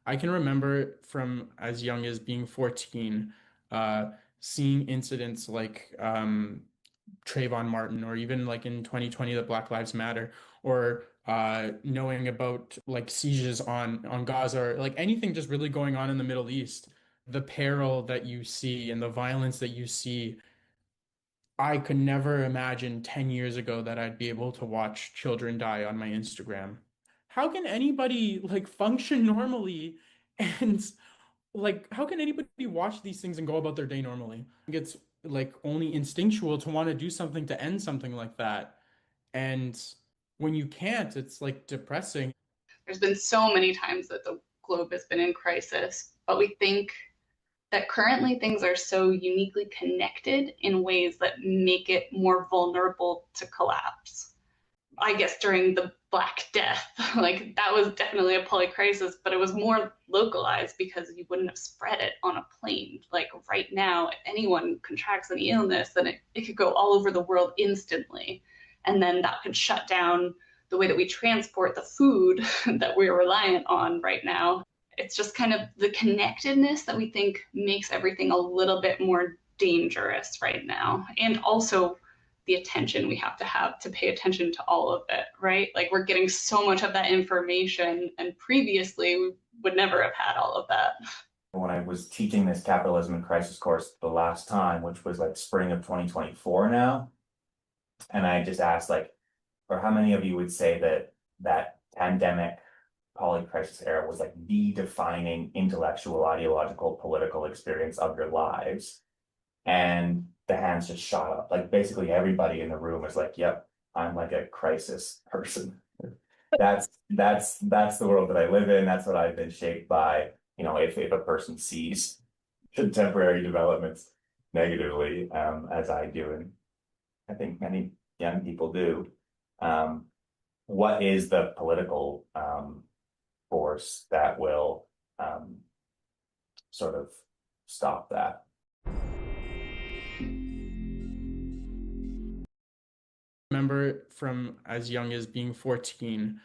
I can remember from as young as being 14, uh, seeing incidents like Trayvon Martin, or even like in 2020, the Black Lives Matter, or knowing about like sieges on Gaza, or like anything just really going on in the Middle East. The peril that you see and the violence that you see, I could never imagine 10 years ago that I'd be able to watch children die on my Instagram. How can anybody like function normally and like how can anybody watch these things and go about their day normally? It's like only instinctual to want to do something to end something like that. And when you can't, it's like depressing. There's been so many times that the globe has been in crisis, but we think that currently things are so uniquely connected in ways that make it more vulnerable to collapse. I guess during the Black Death, like that was definitely a polycrisis, but it was more localized because you wouldn't have spread it on a plane. Like right now, if anyone contracts any illness, then it could go all over the world instantly. And then that could shut down the way that we transport the food that we're reliant on right now. It's just kind of the connectedness that we think makes everything a little bit more dangerous right now. And also the attention we have to pay attention to all of it, right? Like we're getting so much of that information, and previously we would never have had all of that. When I was teaching this capitalism and crisis course the last time, which was like spring of 2024 now, and I just asked like, or how many of you would say that that pandemic poly-crisis era was like the defining intellectual, ideological, political experience of your lives? And the hands just shot up. Like basically everybody in the room was like, yep, I'm like a crisis person. That's the world that I live in. That's what I've been shaped by. If a person sees contemporary developments negatively, as I do, and I think many young people do, um, what is the political force that will sort of stop that? Remember from as young as being 14,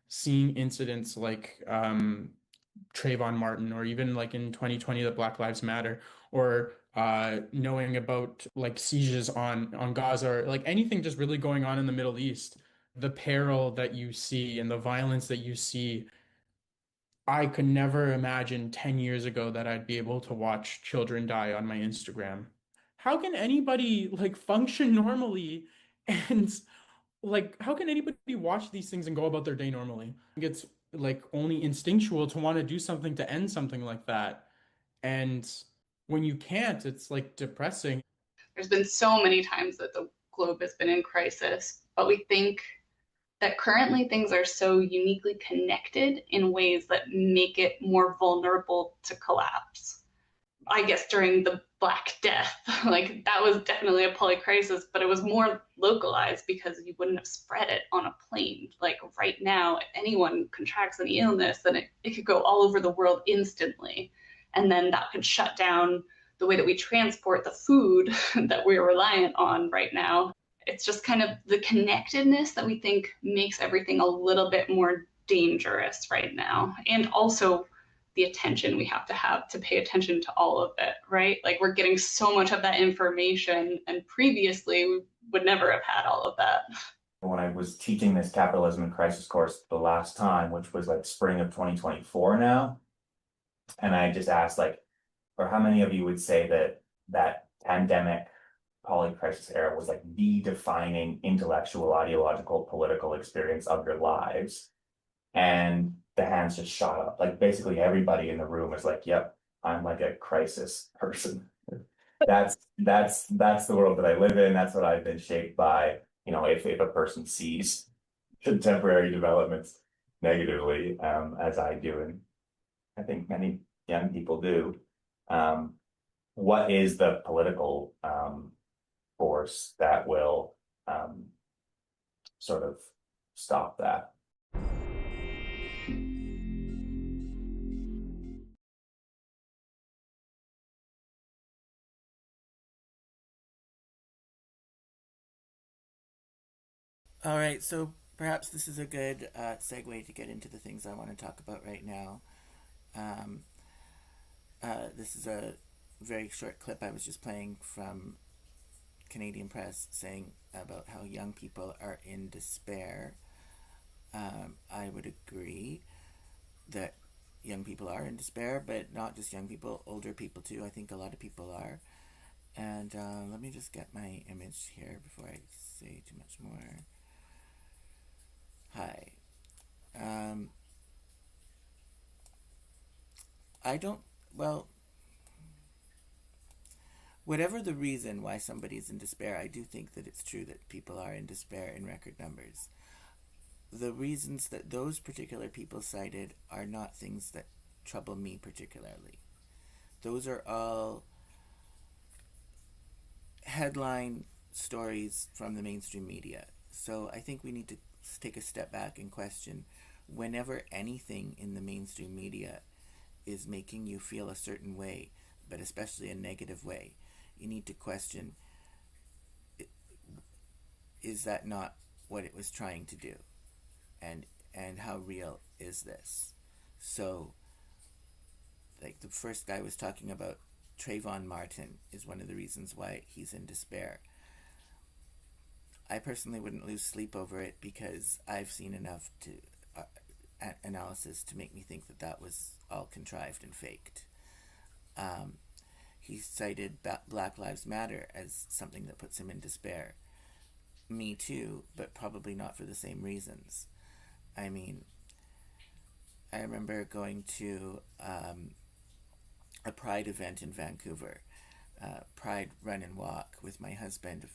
seeing incidents like Trayvon Martin, or even like in 2020, the Black Lives Matter, or knowing about like sieges on Gaza, or like anything just really going on in the Middle East. The peril that you see and the violence that you see, I could never imagine 10 years ago that I'd be able to watch children die on my Instagram. How can anybody like function normally and like how can anybody watch these things and go about their day normally? It's like only instinctual to want to do something to end something like that. And when you can't, it's like depressing. There's been so many times that the globe has been in crisis, but we think that currently things are so uniquely connected in ways that make it more vulnerable to collapse. I guess during the Black Death, like that was definitely a polycrisis, but it was more localized because you wouldn't have spread it on a plane. Like right now, if anyone contracts any illness, then it could go all over the world instantly. And then that could shut down the way that we transport the food that we're reliant on right now. It's just kind of the connectedness that we think makes everything a little bit more dangerous right now. And also the attention we have to pay attention to all of it, right? Like we're getting so much of that information, and previously we would never have had all of that. When I was teaching this capitalism and crisis course the last time, which was like spring of 2024 now, and I just asked like, or how many of you would say that that pandemic poly-crisis era was like the defining intellectual, ideological, political experience of your lives? And the hands just shot up. Like basically everybody in the room was like, yep, I'm like a crisis person. That's the world that I live in. That's what I've been shaped by. If a person sees contemporary developments negatively, as I do, and I think many young people do, um, what is the political force that will sort of stop that? All right, so perhaps this is a good segue to get into the things I want to talk about right now. Um, this is a very short clip I was just playing from Canadian Press saying about how young people are in despair. I would agree that young people are in despair, but not just young people, older people too. I think a lot of people are. And let me just get my image here before I say too much more. Hi. I don't, well, whatever the reason why somebody's in despair, I do think that it's true that people are in despair in record numbers. The reasons that those particular people cited are not things that trouble me particularly. Those are all headline stories from the mainstream media. So I think we need to take a step back and question whenever anything in the mainstream media is making you feel a certain way, but especially a negative way, you need to question, is that not what it was trying to do? And how real is this? So, like the first guy was talking about, Trayvon Martin is one of the reasons why he's in despair. I personally wouldn't lose sleep over it because I've seen enough to analysis to make me think that that was all contrived and faked. He cited Black Lives Matter as something that puts him in despair. Me too, but probably not for the same reasons. I mean, I remember going to a Pride event in Vancouver, Pride Run and Walk with my husband,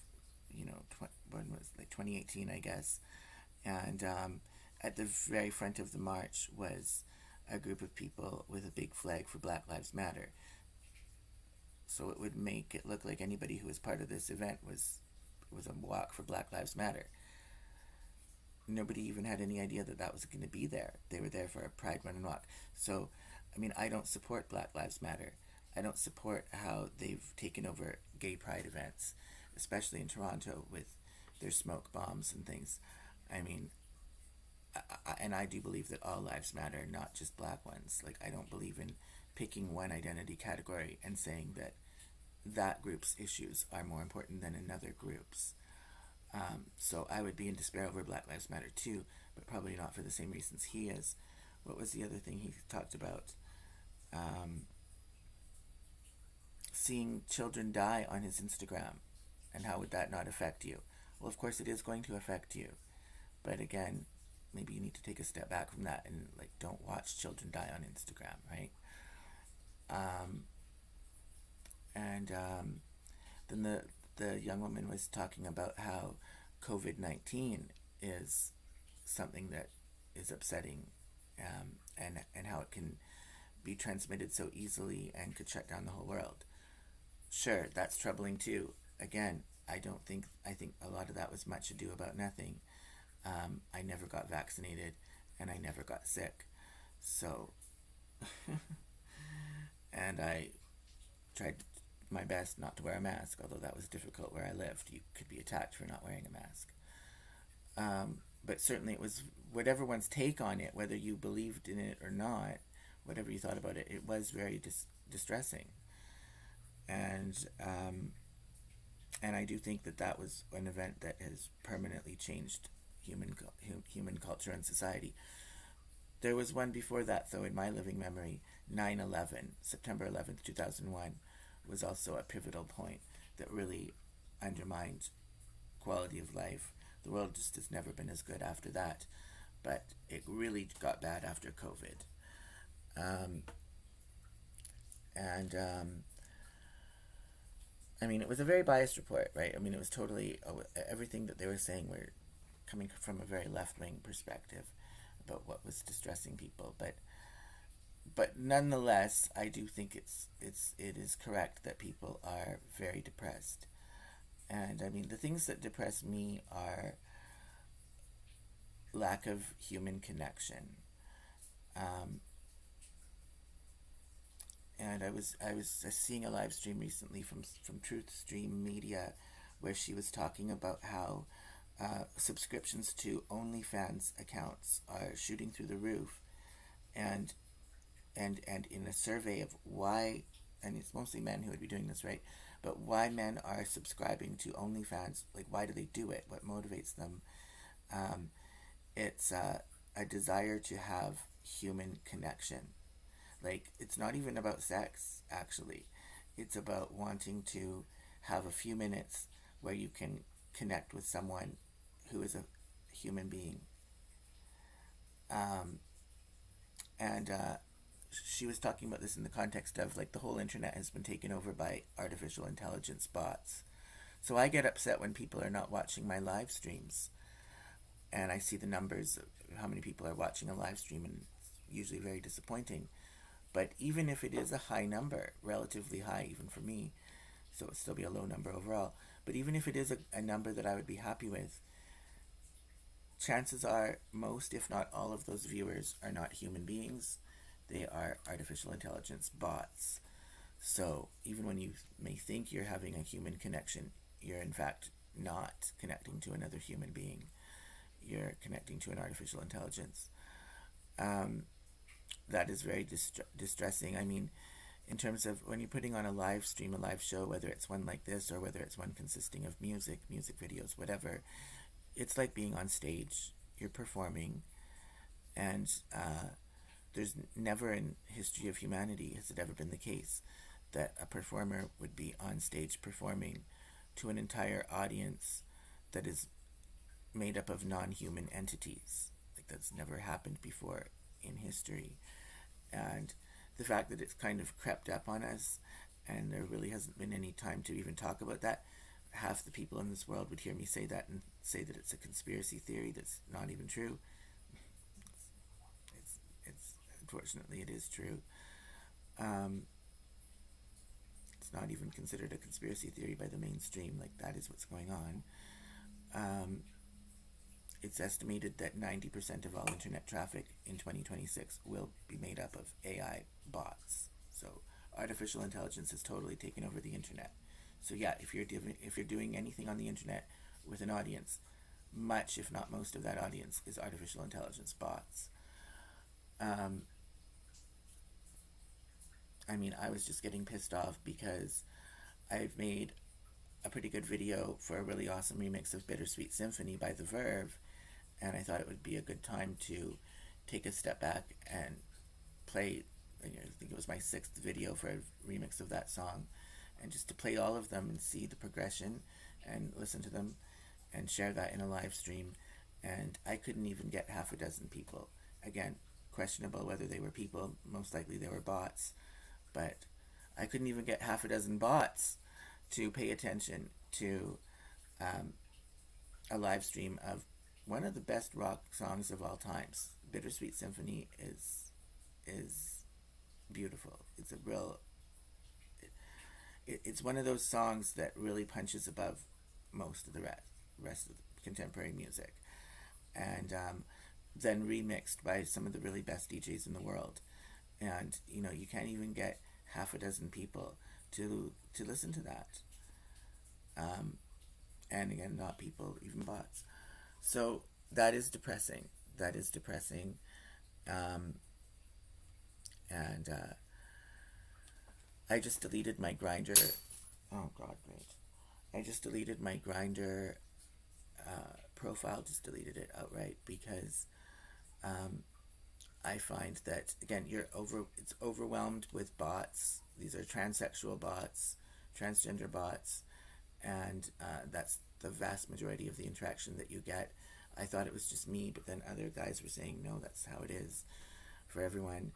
when was it, like 2018, I guess. And at the very front of the march was a group of people with a big flag for Black Lives Matter. So it would make it look like anybody who was part of this event was a walk for Black Lives Matter. Nobody even had any idea that that was going to be there. They were there for a Pride Run and Walk. So, I mean, I don't support Black Lives Matter. I don't support how they've taken over gay pride events, especially in Toronto with their smoke bombs and things. I mean, and I do believe that all lives matter, not just black ones. Like, I don't believe in picking one identity category and saying that that group's issues are more important than another group's. So I would be in despair over Black Lives Matter too, but probably not for the same reasons he is. What was the other thing he talked about? Seeing children die on his Instagram, and how would that not affect you? Well, of course it is going to affect you, but again, maybe you need to take a step back from that and like don't watch children die on Instagram, right? And then the young woman was talking about how COVID-19 is something that is upsetting, and how it can be transmitted so easily and could shut down the whole world. Sure, that's troubling too. Again, I think a lot of that was much ado about nothing. I never got vaccinated and I never got sick. So, and I tried my best not to wear a mask, although that was difficult where I lived. You could be attacked for not wearing a mask. But certainly it was, whatever one's take on it, whether you believed in it or not, whatever you thought about it, it was very distressing. And I do think that that was an event that has permanently changed human culture and society. There was one before that, though, in my living memory. 9/11, September 11th, 2001, was also a pivotal point that really undermined quality of life. The world just has never been as good after that, but it really got bad after COVID. I mean, it was a very biased report, right? I mean, it was totally, everything that they were saying were coming from a very left-wing perspective about what was distressing people, but nonetheless, I do think it is correct that people are very depressed. And I mean, the things that depress me are lack of human connection. And I was seeing a live stream recently from Truth Stream Media, where she was talking about how subscriptions to OnlyFans accounts are shooting through the roof, and and in a survey of why, and it's mostly men who would be doing this, right? But why men are subscribing to OnlyFans, like why do they do it? What motivates them? It's a desire to have human connection. Like, it's not even about sex, actually. It's about wanting to have a few minutes where you can connect with someone who is a human being. And she was talking about this in the context of, like, the whole internet has been taken over by artificial intelligence bots. So I get upset when people are not watching my live streams. And I see the numbers of how many people are watching a live stream, and it's usually very disappointing. But even if it is a high number, relatively high even for me, so it'll still be a low number overall, but even if it is a number that I would be happy with, chances are most, if not all, of those viewers are not human beings. They are artificial intelligence bots. So even when you may think you're having a human connection, you're in fact not connecting to another human being. You're connecting to an artificial intelligence. That is very distressing. I mean, in terms of when you're putting on a live stream, a live show, whether it's one like this or whether it's one consisting of music videos, whatever, it's like being on stage. You're performing, and there's never in history of humanity has it ever been the case that a performer would be on stage performing to an entire audience that is made up of non-human entities. Like, that's never happened before in history. And the fact that it's kind of crept up on us, and there really hasn't been any time to even talk about that. Half the people in this world would hear me say that and say that it's a conspiracy theory that's not even true. It's unfortunately it is true. It's not even considered a conspiracy theory by the mainstream. Like, that is what's going on. It's estimated that 90% of all internet traffic in 2026 will be made up of AI bots. So artificial intelligence has totally taken over the internet. So yeah, if you're doing anything on the internet with an audience, much if not most of that audience is artificial intelligence bots. I mean, I was just getting pissed off because I've made a pretty good video for a really awesome remix of Bittersweet Symphony by The Verve, and I thought it would be a good time to take a step back and play, I think it was my 6th video for a remix of that song, and just to play all of them and see the progression and listen to them and share that in a live stream. And I couldn't even get half a dozen people. Again, questionable whether they were people, most likely they were bots, but I couldn't even get half a dozen bots to pay attention to a live stream of one of the best rock songs of all times. Bittersweet Symphony is beautiful. It's a real, it's one of those songs that really punches above most of the rest of the contemporary music, and then remixed by some of the really best DJs in the world. And you can't even get half a dozen people to listen to that. And again, not people, even bots. So that is depressing. And I just deleted my Grindr. Oh God, great! I just deleted my Grindr profile. Just deleted it outright because I find that, again, it's overwhelmed with bots. These are transsexual bots, transgender bots, and that's the vast majority of the interaction that you get. I thought it was just me, but then other guys were saying, no, that's how it is for everyone.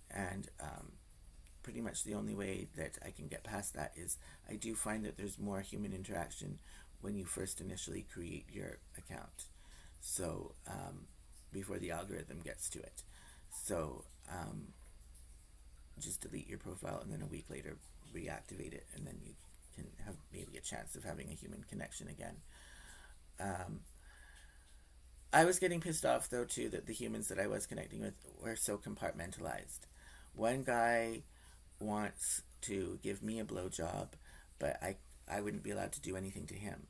And pretty much the only way that I can get past that is I do find that there's more human interaction when you first initially create your account. So before the algorithm gets to it. So just delete your profile and then a week later reactivate it, and then you can have maybe a chance of having a human connection again. I was getting pissed off though too that the humans that I was connecting with were so compartmentalized. One guy wants to give me a blowjob, but I wouldn't be allowed to do anything to him.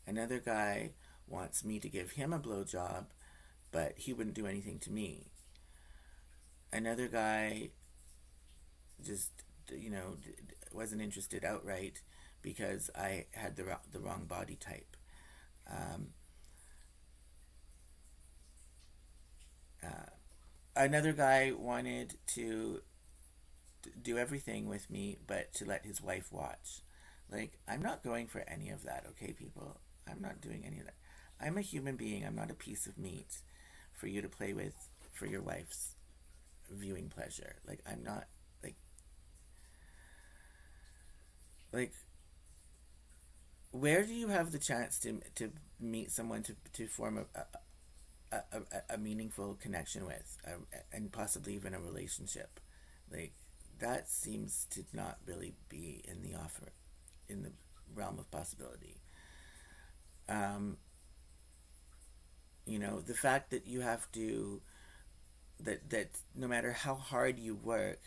Another guy wants me to give him a blowjob, but he wouldn't do anything to me. Another guy just, wasn't interested outright because I had the wrong body type. Um, Another guy wanted to do everything with me, but to let his wife watch. Like, I'm not going for any of that, okay, people? I'm not doing any of that. I'm a human being. I'm not a piece of meat for you to play with for your wife's viewing pleasure. Like, I'm not, like, where do you have the chance to meet someone to form a meaningful connection with, and possibly even a relationship? Like, that seems to not really be in the realm of possibility. Um, the fact that you have to, that no matter how hard you work,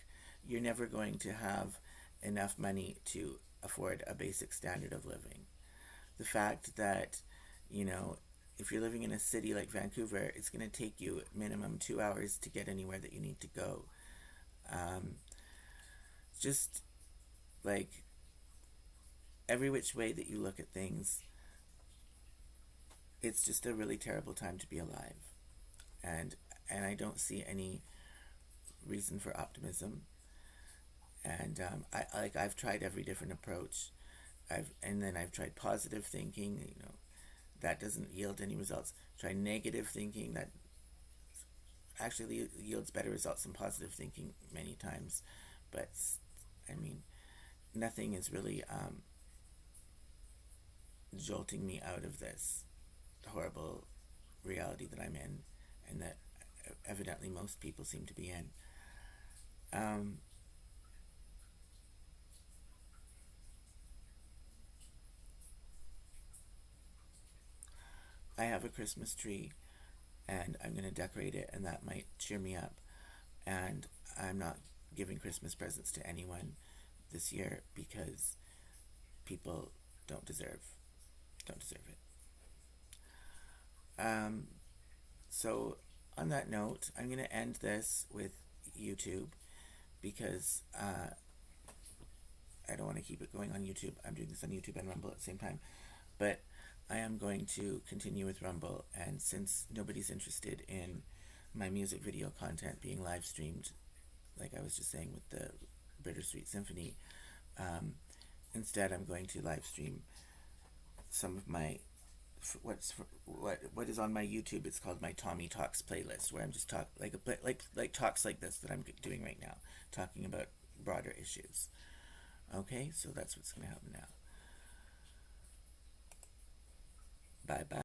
you're never going to have enough money to afford a basic standard of living. The fact that, if you're living in a city like Vancouver, it's going to take you minimum 2 hours to get anywhere that you need to go. Um, just like every which way that you look at things, it's just a really terrible time to be alive. And I don't see any reason for optimism. And I've tried every different approach. I've tried positive thinking. That doesn't yield any results. Try negative thinking. That actually yields better results than positive thinking many times. But I mean, nothing is really jolting me out of this horrible reality that I'm in, and that evidently most people seem to be in. I have a Christmas tree, and I'm going to decorate it, and that might cheer me up. And I'm not giving Christmas presents to anyone this year because people don't deserve it. So on that note, I'm going to end this with YouTube because I don't want to keep it going on YouTube. I'm doing this on YouTube and Rumble at the same time. But I am going to continue with Rumble, and since nobody's interested in my music video content being live streamed, like I was just saying with the Bittersweet Symphony, instead I'm going to live stream some of my what is on my YouTube. It's called my Tommy Talks playlist, where I'm just like talks like this that I'm doing right now, talking about broader issues. Okay, so that's what's going to happen now. Bye bye.